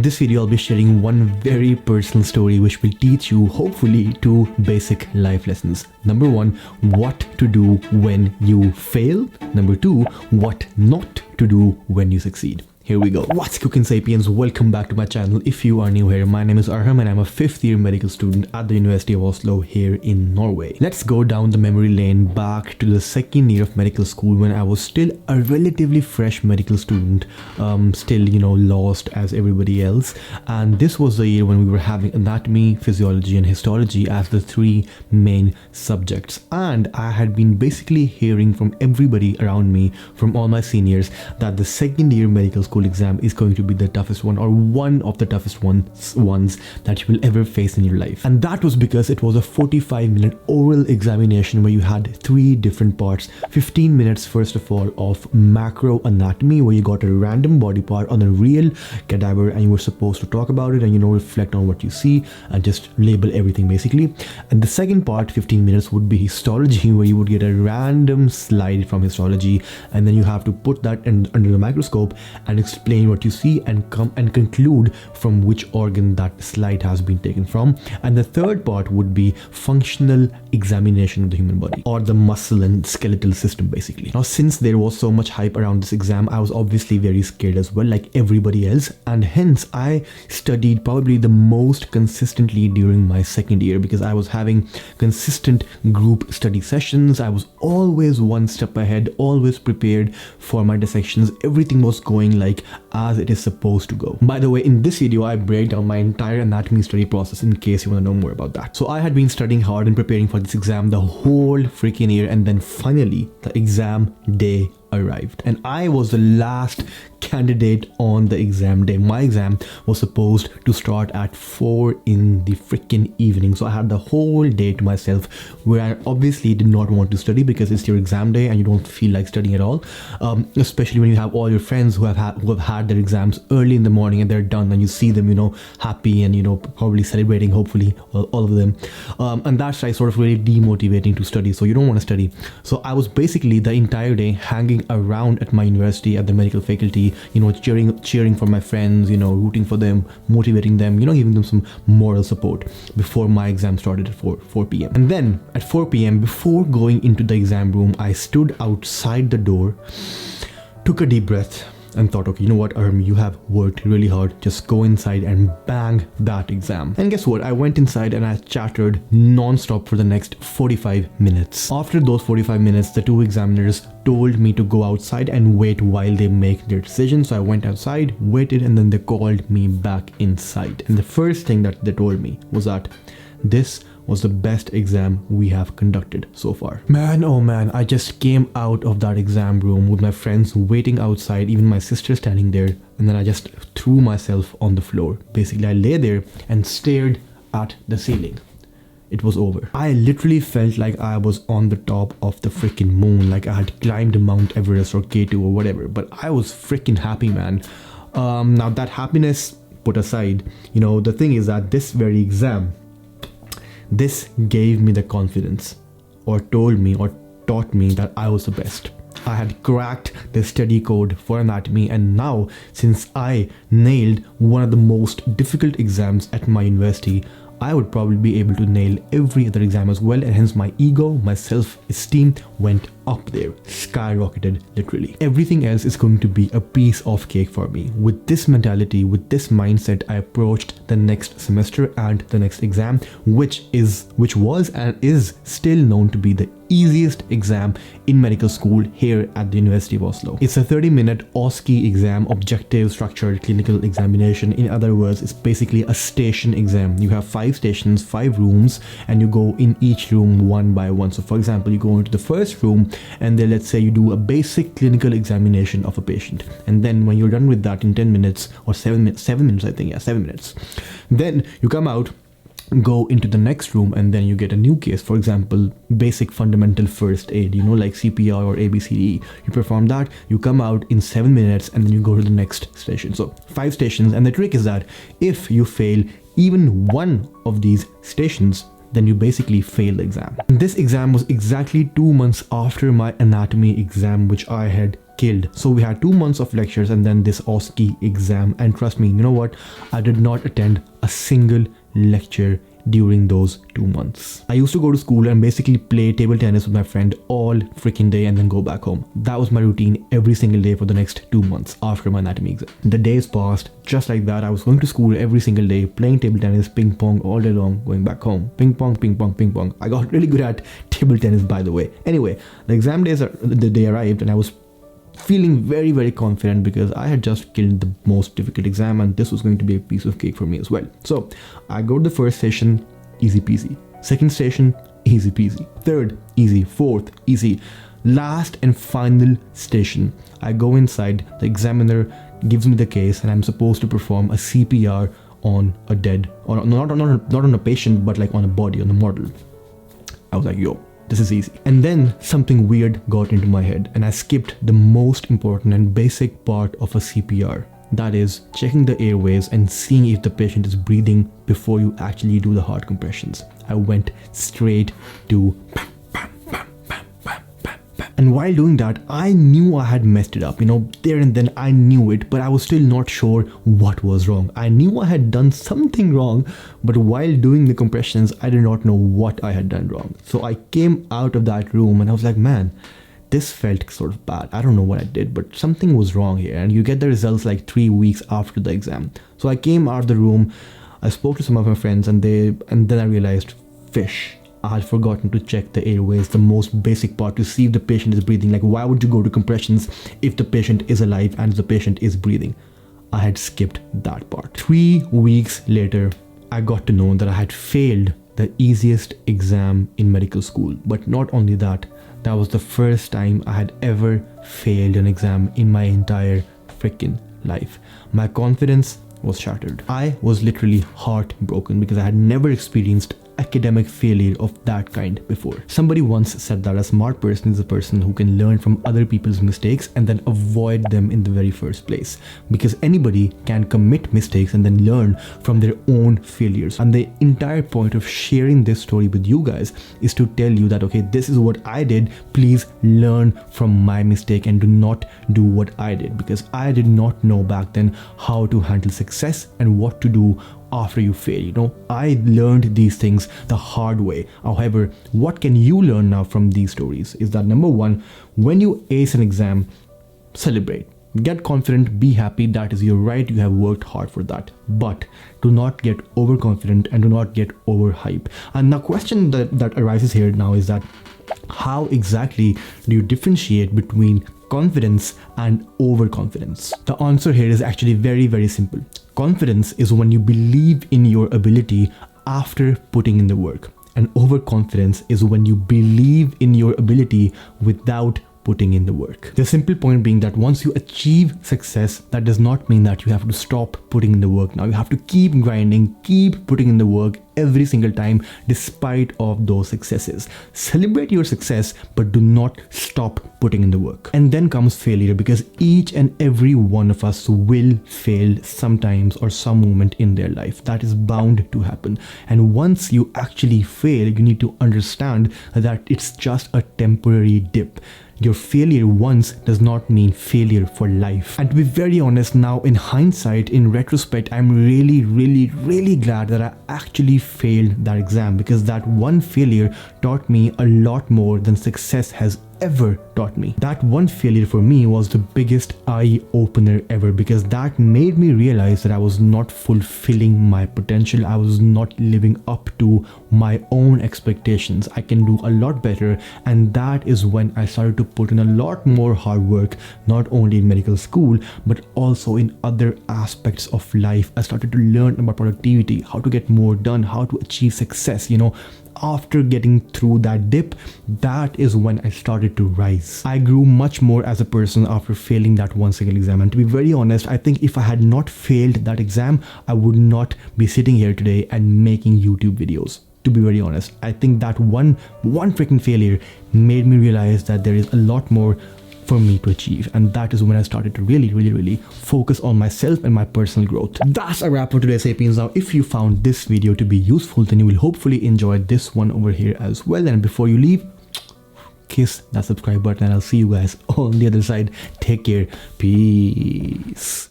this video, I'll be sharing one very personal story which will teach you, hopefully, 2 basic life lessons. Number 1, what to do when you fail. Number 2, what not to do when you succeed. Here we go. What's cooking, sapiens? Welcome back to my channel. If you are new here, my name is Arham and I'm a 5th year medical student at the University of Oslo here in Norway. Let's go down the memory lane back to the 2nd year of medical school when I was still a relatively fresh medical student, still, lost as everybody else. And this was the year when we were having anatomy, physiology and histology as the 3 main subjects. And I had been basically hearing from everybody around me, from all my seniors, that the 2nd year medical school exam is going to be the toughest one, or one of the toughest ones that you will ever face in your life. And that was because it was a 45-minute oral examination where you had 3 different parts. 15 minutes first of all of macro anatomy, where you got a random body part on a real cadaver and you were supposed to talk about it and reflect on what you see and just label everything basically. And the second part, 15 minutes, would be histology, where you would get a random slide from histology and then you have to put that under the microscope and explain what you see and come and conclude from which organ that slide has been taken from. And the third part would be functional examination of the human body, or the muscle and skeletal system basically. Now, since there was so much hype around this exam, I was obviously very scared as well, like everybody else, and hence I studied probably the most consistently during my 2nd year, because I was having consistent group study sessions. I was always one step ahead, always prepared for my dissections. Everything was going like as it is supposed to go. By the way, in this video I break down my entire anatomy study process in case you want to know more about that. So I had been studying hard and preparing for this exam the whole freaking year, and then finally the exam day arrived and I was the last candidate on the exam day. My exam was supposed to start at 4 in the freaking evening, so I had the whole day to myself, where I obviously did not want to study because it's your exam day and you don't feel like studying at all, especially when you have all your friends who have had their exams early in the morning and they're done and you see them happy and probably celebrating, hopefully all of them, and that's like sort of really demotivating to study, so you don't want to study. So I was basically the entire day hanging around at my university at the medical faculty, cheering for my friends, rooting for them, motivating them, giving them some moral support before my exam started at 4 p.m. And then at 4 p.m, before going into the exam room, I stood outside the door, took a deep breath and thought, okay, you know what, you have worked really hard, just go inside and bang that exam. And guess what, I went inside and I chattered non-stop for the next 45 minutes. After those 45 minutes, the 2 examiners told me to go outside and wait while they make their decision. So I went outside, waited, and then they called me back inside. And the first thing that they told me was that this was the best exam we have conducted so far. Man, oh man, I just came out of that exam room with my friends waiting outside, even my sister standing there, and then I just threw myself on the floor. Basically, I lay there and stared at the ceiling. It was over. I literally felt like I was on the top of the freaking moon, like I had climbed Mount Everest or K2 or whatever, but I was freaking happy, man. Now that happiness put aside, the thing is that this very exam, this gave me the confidence, or told me or taught me that I was the best. I had cracked the study code for anatomy, and now, since I nailed one of the most difficult exams at my university, I would probably be able to nail every other exam as well, and hence my ego, my self-esteem went up there, skyrocketed literally. Everything else is going to be a piece of cake for me. With this mentality, with this mindset, I approached the next semester and the next exam, which was and is still known to be the easiest exam in medical school here at the University of Oslo. It's a 30-minute OSCE exam, objective structured clinical examination. In other words, it's basically a station exam. You have 5 stations, 5 rooms, and you go in each room one by one. So for example, you go into the first room and then let's say you do a basic clinical examination of a patient, and then when you're done with that in 10 minutes or 7 minutes, I think, 7 minutes, then you come out, go into the next room, and then you get a new case. For example, basic fundamental first aid, like CPR or ABCDE. You perform that, you come out in 7 minutes, and then you go to the next station. So 5 stations, and the trick is that if you fail even one of these stations, then you basically fail the exam. And this exam was exactly 2 months after my anatomy exam, which I had killed. So we had 2 months of lectures and then this OSCE exam, and trust me, you know what, I did not attend a single lecture during those 2 months. I used to go to school and basically play table tennis with my friend all freaking day and then go back home. That was my routine every single day for the next 2 months after my anatomy exam. The days passed just like that. I was going to school every single day, playing table tennis, ping pong all day long, going back home. Ping pong, ping pong, ping pong. I got really good at table tennis, by the way. Anyway, the exam days, the day arrived and I was feeling very, very confident because I had just killed the most difficult exam and this was going to be a piece of cake for me as well. So I go to the first session, easy peasy. Second session, easy peasy. Third, easy. Fourth, easy. Last and final station, I go inside, the examiner gives me the case and I'm supposed to perform a CPR on a dead, or not on a patient, but like on a body, on a model. I was like, yo, this is easy. And then something weird got into my head and I skipped the most important and basic part of a CPR. That is checking the airways and seeing if the patient is breathing before you actually do the heart compressions. I went straight to and while doing that, I knew I had messed it up, there and then I knew it, but I was still not sure what was wrong. I knew I had done something wrong, but while doing the compressions, I did not know what I had done wrong. So I came out of that room and I was like, man, this felt sort of bad. I don't know what I did, but something was wrong here. And you get the results like 3 weeks after the exam. So I came out of the room, I spoke to some of my friends and then I realized, fish. I had forgotten to check the airways, the most basic part, to see if the patient is breathing. Like, why would you go to compressions if the patient is alive and the patient is breathing? I had skipped that part. 3 weeks later, I got to know that I had failed the easiest exam in medical school. But not only that, that was the first time I had ever failed an exam in my entire freaking life. My confidence was shattered. I was literally heartbroken because I had never experienced academic failure of that kind before. Somebody once said that a smart person is a person who can learn from other people's mistakes and then avoid them in the very first place, because anybody can commit mistakes and then learn from their own failures. And the entire point of sharing this story with you guys is to tell you that, okay, this is what I did, please learn from my mistake and do not do what I did, because I did not know back then how to handle success and what to do after you fail. I learned these things the hard way. However, what can you learn now from these stories is that, number one, when you ace an exam, celebrate. Get confident, be happy, that is your right, you have worked hard for that. But do not get overconfident and do not get overhyped. And the question that arises here now is that, how exactly do you differentiate between confidence and overconfidence? The answer here is actually very, very simple. Confidence is when you believe in your ability after putting in the work. And overconfidence is when you believe in your ability without putting in the work. The simple point being that once you achieve success, that does not mean that you have to stop putting in the work. Now you have to keep grinding, keep putting in the work every single time despite of those successes. Celebrate your success, but do not stop putting in the work. And then comes failure, because each and every one of us will fail sometimes or some moment in their life. That is bound to happen. And once you actually fail, you need to understand that it's just a temporary dip. Your failure once does not mean failure for life. And to be very honest, now in hindsight, in retrospect, I'm really, really, really glad that I actually failed that exam, because that one failure taught me a lot more than success has ever taught me. That one failure for me was the biggest eye opener ever, because that made me realize that I was not fulfilling my potential. I was not living up to my own expectations. I can do a lot better, and that is when I started to put in a lot more hard work, not only in medical school but also in other aspects of life. I started to learn about productivity, how to get more done, how to achieve success. After getting through that dip, that is when I started to rise. I grew much more as a person after failing that one single exam. And to be very honest, I think if I had not failed that exam, I would not be sitting here today and making YouTube videos. To be very honest, I think that one freaking failure made me realize that there is a lot more for me to achieve. And that is when I started to really focus on myself and my personal growth. That's a wrap for today's Sapiens. Now, if you found this video to be useful, then you will hopefully enjoy this one over here as well. And before you leave, kiss that subscribe button, and I'll see you guys on the other side. Take care. Peace.